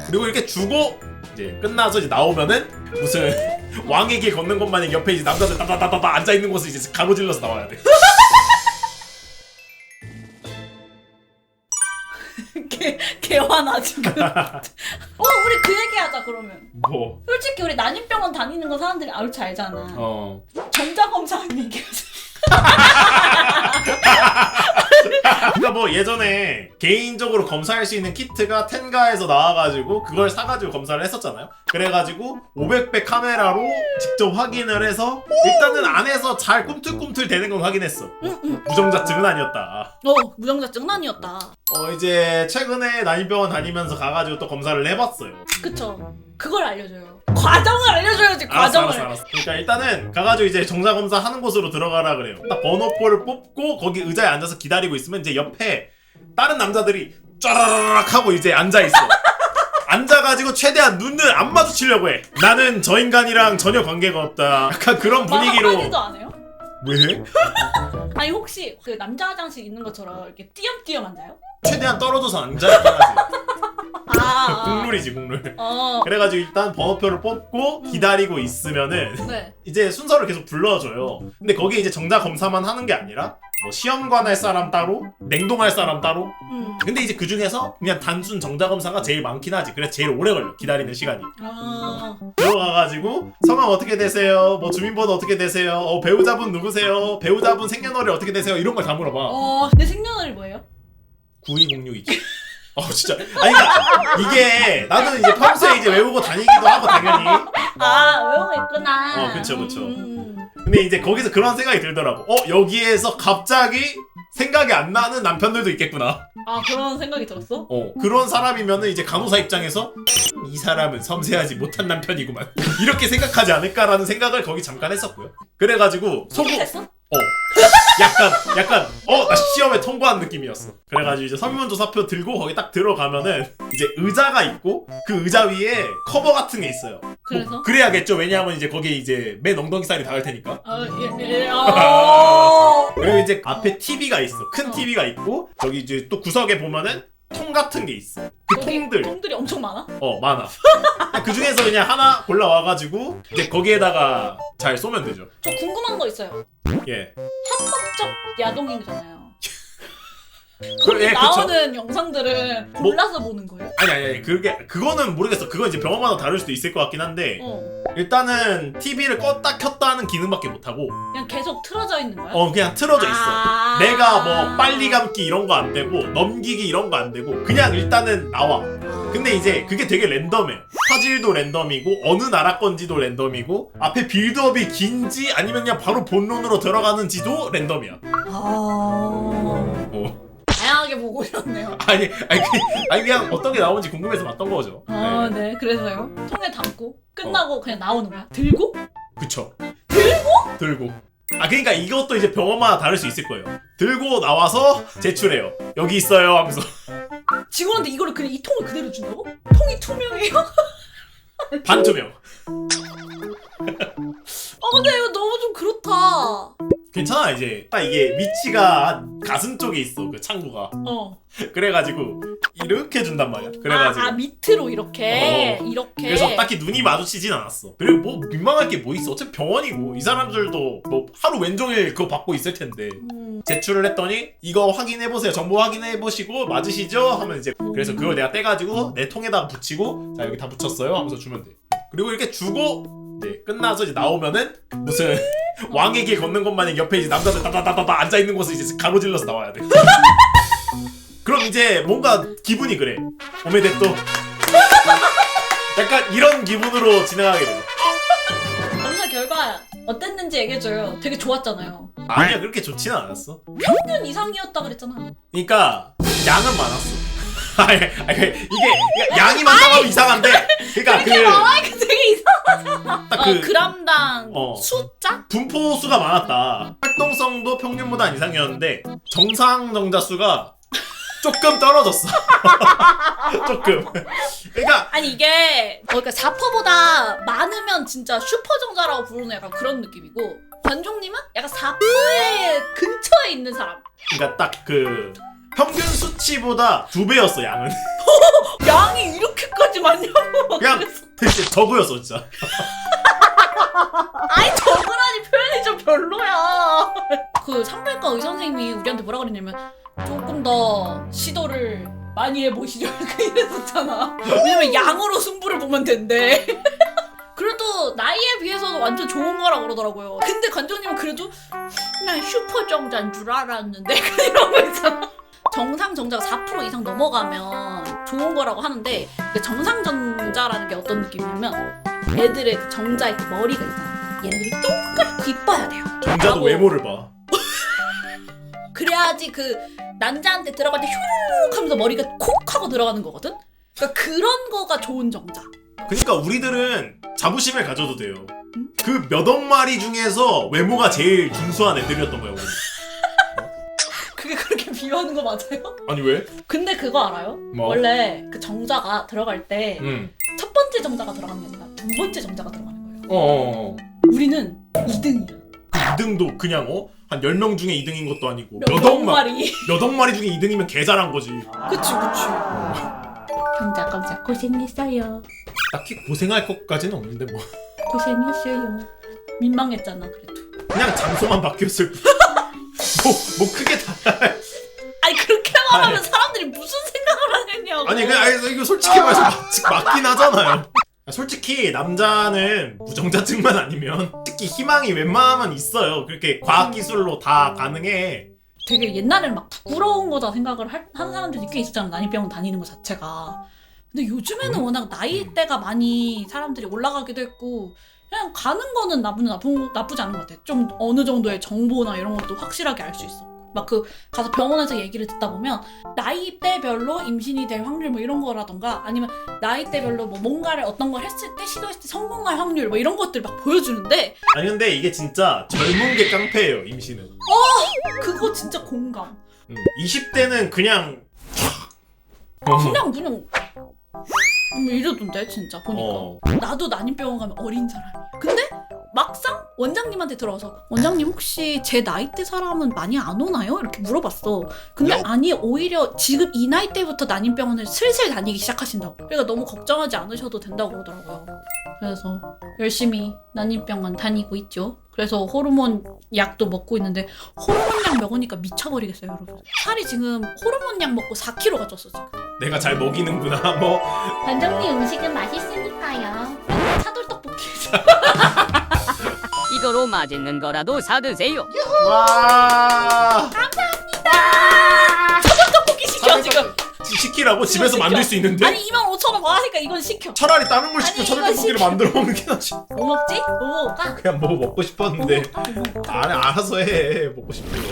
그리고 이렇게 주고 이제 끝나서 이제 나오면은 무슨 왕의 길 걷는 것 마냥 옆에 이제 남자들 따다다다다 앉아 있는 곳을 이제 가로질러서 나와야 돼. 개화나 지금. 우리 그 얘기하자 그러면. 뭐? 솔직히 우리 난임병원 다니는 거 사람들이 옳지 알잖아. 전자검사 얘기하자. 그러니까 뭐 예전에 개인적으로 검사할 수 있는 키트가 텐가에서 나와가지고 그걸 사가지고 검사를 했었잖아요. 그래가지고 500배 카메라로 직접 확인을 해서 일단은 안에서 잘 꿈틀꿈틀 되는 건 확인했어. 무정자증은 아니었다. 무정자증은 아니었다. 이제 최근에 난임병원 다니면서 가가지고 또 검사를 해봤어요. 그쵸. 그걸 알려줘요. 과정을 알려줘야지. 과정을. 알았어. 그러니까 일단은 가가지고 이제 정자검사 하는 곳으로 들어가라 그래요. 딱 번호표를 뽑고 거기 의자에 앉아서 기다리고 있으면 이제 옆에 다른 남자들이 쫘라락 하고 이제 앉아있어. 앉아가지고 최대한 눈을 안 마주치려고 해. 나는 저 인간이랑 전혀 관계가 없다. 약간 그런 분위기로. 한마디도 안 해요? 왜? 아니 혹시 그 남자 화장실 있는 것처럼 이렇게 띄엄띄엄 앉아요? 최대한 떨어져서 앉아야긴 하지. 국룰이지 국룰. 그래가지고 일단 번호표를 뽑고 기다리고 있으면은 이제 순서를 계속 불러줘요. 근데 거기에 이제 정자 검사만 하는 게 아니라 뭐 시험관 할 사람 따로, 냉동할 사람 따로. 근데 이제 그 중에서 그냥 단순 정자 검사가 제일 많긴 하지. 그래서 제일 오래 걸려 기다리는 시간이. 들어가가지고 성함 어떻게 되세요? 뭐 주민번호 어떻게 되세요? 배우자분 누구세요? 배우자분 생년월일 어떻게 되세요? 이런 걸 다 물어봐. 내 생년월일 뭐예요? 9206이지. 진짜. 아니, 그러니까 이게 나는 이제 평소에 이제 외우고 다니기도 하고 당연히. 외우고 있구나. 그쵸. 근데 이제 거기서 그런 생각이 들더라고. 여기에서 갑자기 생각이 안 나는 남편들도 있겠구나. 그런 생각이 들었어? 그런 사람이면은 이제 간호사 입장에서 이 사람은 섬세하지 못한 남편이구만. 이렇게 생각하지 않을까라는 생각을 거기 잠깐 했었고요. 그래가지고 했어? 약간 나 시험에 통과한 느낌이었어. 그래가지고 이제 설문조사표 들고 거기 딱 들어가면은 이제 의자가 있고 그 의자 위에 커버 같은 게 있어요. 그래서? 그래야겠죠. 왜냐하면 이제 거기에 이제 맨 엉덩이 살이 닿을 테니까. 그리고 이제 앞에 TV가 있어. 큰 TV가 있고 저기 이제 또 구석에 보면은 통 같은 게 있어. 그 통들이 엄청 많아? 많아. 그 중에서 그냥 하나 골라와가지고 이제 거기에다가 잘 쏘면 되죠. 저 궁금한 거 있어요. 예. 합법적 야동이잖아요. 예, 나오는 영상들은 골라서 보는 거예요? 아니 그거는 모르겠어. 그건 이제 병원마다 다를 수도 있을 것 같긴 한데 일단은 TV를 껐다 켰다 하는 기능밖에 못하고 그냥 계속 틀어져 있는 거야? 그냥 틀어져 있어. 내가 뭐 빨리 감기 이런 거 안 되고 넘기기 이런 거 안 되고 그냥 일단은 나와. 근데 이제 그게 되게 랜덤해. 화질도 랜덤이고 어느 나라 건지도 랜덤이고 앞에 빌드업이 긴지 아니면 그냥 바로 본론으로 들어가는지도 랜덤이야. 다양하게 보고 있었네요. 아니 그냥 어떤 게 나오는지 궁금해서 봤던 거죠. 네. 그래서요. 통에 담고 끝나고 그냥 나오는 거야? 들고? 그쵸. 들고? 그러니까 이것도 이제 병원마다 다를 수 있을 거예요. 들고 나와서 제출해요. 여기 있어요 하면서. 직원한테 이거를 그냥 이 통을 그대로 준다고? 통이 투명해요? 반투명. 근데 이거 너무 좀 그렇다. 괜찮아. 이제 딱 이게 위치가 가슴 쪽에 있어. 그 창구가. 그래가지고 이렇게 준단 말이야. 그래가지고 밑으로 이렇게 이렇게. 그래서 딱히 눈이 마주치진 않았어. 그리고 뭐 민망할 게 뭐 있어. 어차피 병원이고 이 사람들도 뭐 하루 왼종일 그거 받고 있을 텐데. 제출을 했더니 이거 확인해보세요. 정보 확인해보시고 맞으시죠? 하면 이제 그래서 그걸 내가 떼가지고 내 통에다가 붙이고 자 여기 다 붙였어요 하면서 주면 돼. 그리고 이렇게 주고 이제 끝나서 이제 나오면은 무슨 왕의 길 걷는 것 마냥 옆에 이제 남자들 따다다다다 앉아있는 곳을 이제 가로질러서 나와야 돼. 그럼 이제 뭔가 기분이 그래. 오메데또. 약간 이런 기분으로 진행하게 돼. 검사 결과 어땠는지 얘기해줘요. 되게 좋았잖아요. 아니야 그렇게 좋지는 않았어. 평균 이상이었다 그랬잖아. 그러니까 양은 많았어. 이게 양이 많다고 하면 이상한데 그러니까 말하니까 되게 이상하잖아. 딱 그람당 숫자? 분포 수가 많았다. 활동성도 평균보다 이상이었는데 정상 정자 수가 조금 떨어졌어. 조금. 그러니까 아니 이게 그러니까 4%보다 많으면 진짜 슈퍼 정자라고 부르는 약간 그런 느낌이고 관종님은 약간 4%의 근처에 있는 사람. 그러니까 딱 그 평균 수치보다 2배였어 양은. 양이 이렇게까지 많냐고. 그냥 되게 저거였어 진짜. 아니 적으라니 표현이 좀 별로야. 그 산부인과 의사 선생님이 우리한테 뭐라 그랬냐면 조금 더 시도를 많이 해보시죠 이렇게 이랬었잖아. 왜냐면 양으로 승부를 보면 된대. 그래도 나이에 비해서는 완전 좋은 거라 그러더라고요. 근데 관장님은 그래도 난 슈퍼 정자인 줄 알았는데 이런 거 있잖아. 정상 정자가 4% 이상 넘어가면 좋은 거라고 하는데 그 정상 정자라는 게 어떤 느낌이냐면 애들의 그 정자의 그 머리가 있잖아. 얘네들이 동그랗고 이뻐야 돼요. 정자도 라고. 외모를 봐. 그래야지 그 난자한테 들어갈 때 휴룩 하면서 머리가 콕 하고 들어가는 거거든? 그러니까 그런 거가 좋은 정자. 그러니까 우리들은 자부심을 가져도 돼요. 그 몇 억 마리 중에서 외모가 제일 준수한 애들이었던 거야 우리. 그게 그렇게 비유하는 거 맞아요? 아니 왜? 근데 그거 알아요? 뭐? 원래 그 정자가 들어갈 때 첫 응. 번째 정자가 들어가는 게 아니라 두 번째 정자가 들어가는 거예요. 어어어. 우리는 2등이야. 2등도 그냥 한 10명 중에 2등인 것도 아니고 몇 몇 억 마리. 마리. 몇 억 마리 중에 2등이면 개 잘한 거지. 그치. 정자 고생했어요. 딱히 고생할 것까지는 없는데 뭐. 고생했어요. 민망했잖아 그래도. 그냥 장소만 바뀌었을 뿐. 뭐 크게 달라. 아니 그렇게 말하면 사람들이 무슨 생각을 하겠냐고. 아니 그냥 이거 솔직히 말해서 맞긴 하잖아요. 솔직히 남자는 무정자증만 아니면 특히 희망이 웬만하면 있어요. 그렇게 과학기술로 다 가능해. 되게 옛날에는 막 부끄러운 거다 생각을 하는 사람들이 꽤 있었잖아. 난임병원 다니는 거 자체가. 근데 요즘에는 워낙 나이대가 많이 사람들이 올라가기도 했고 그냥 가는 거는 나쁘지 않은 것 같아. 좀 어느 정도의 정보나 이런 것도 확실하게 알 수 있어. 막 그 가서 병원에서 얘기를 듣다 보면 나이대별로 임신이 될 확률 뭐 이런 거라던가 아니면 나이대별로 뭐 뭔가를 어떤 걸 했을 때 시도했을 때 성공할 확률 뭐 이런 것들 막 보여주는데 아니 근데 이게 진짜 젊은 게 깡패예요 임신은. 그거 진짜 공감. 20대는 그냥 그냥 이러던데 진짜 보니까. 나도 난임병원 가면 어린 사람이야. 근데 막상 원장님한테 들어와서 원장님 혹시 제 나이대 사람은 많이 안 오나요? 이렇게 물어봤어. 근데 아니 오히려 지금 이 나이대부터 난임병원을 슬슬 다니기 시작하신다고. 그러니까 너무 걱정하지 않으셔도 된다고 그러더라고요. 그래서 열심히 난임병원 다니고 있죠. 그래서 호르몬 약도 먹고 있는데 호르몬 약 먹으니까 미쳐버리겠어요 여러분. 살이 지금 호르몬 약 먹고 4kg가 쪘어 지금. 내가 잘 먹이는구나 뭐. 관장님 음식은 맛있으니까요. 차돌떡볶이. 이거로 맛있는 거라도 사드세요. 와. 떡볶이 시켜 지금. 시키라고 집에서 만들 수 있는데? 아니 25,000원 뭐 하니까 이건 시켜. 차라리 다른 걸 시켜 아니, 차돌떡볶이를 이거 만들어 먹는 게 낫지. 뭐 먹지? 뭐 먹을까? 그냥 뭐 먹고 싶었는데 뭐 먹을까? 알아서 해 먹고 싶은 거.